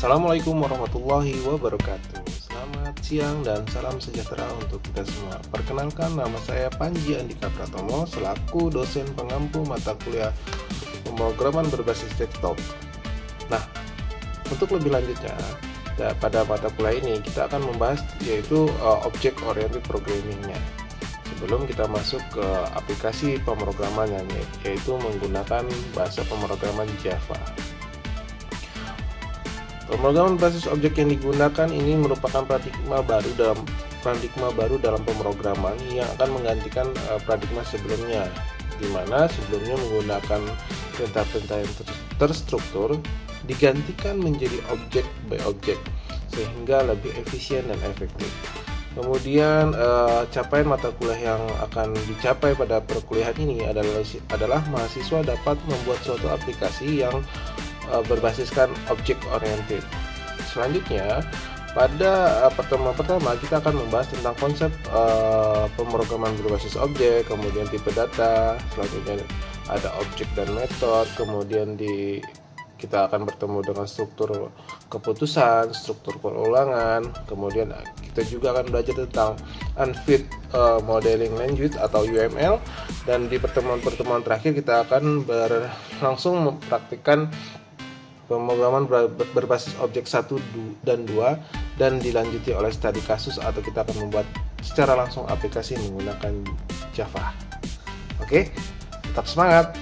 Assalamualaikum warahmatullahi wabarakatuh. Selamat siang dan salam sejahtera untuk kita semua. Perkenalkan, nama saya Panji Andika Pratomo selaku dosen pengampu mata kuliah pemrograman berbasis desktop. Nah, untuk lebih lanjutnya, pada mata kuliah ini kita akan membahas yaitu object oriented programming-nya. Sebelum kita masuk ke aplikasi pemrogramannya, yaitu menggunakan bahasa pemrograman Java. Pemrograman berbasis objek yang digunakan ini merupakan paradigma baru dalam pemrograman yang akan menggantikan paradigma sebelumnya, di mana sebelumnya menggunakan perintah-perintah yang terstruktur digantikan menjadi objek by objek sehingga lebih efisien dan efektif. Kemudian capaian mata kuliah yang akan dicapai pada perkuliahan ini adalah mahasiswa dapat membuat suatu aplikasi yang berbasiskan object oriented. Selanjutnya, pada pertemuan pertama kita akan membahas tentang konsep pemrograman berbasis objek, kemudian tipe data, selanjutnya ada objek dan metode, kemudian kita akan bertemu dengan struktur keputusan, struktur perulangan, kemudian kita juga akan belajar tentang Unfit Modeling Language atau UML, dan di pertemuan-pertemuan terakhir kita akan langsung mempraktikkan pemrograman berbasis objek 1 dan 2 dan dilanjuti oleh studi kasus atau kita akan membuat secara langsung aplikasi menggunakan Java. Oke, tetap semangat!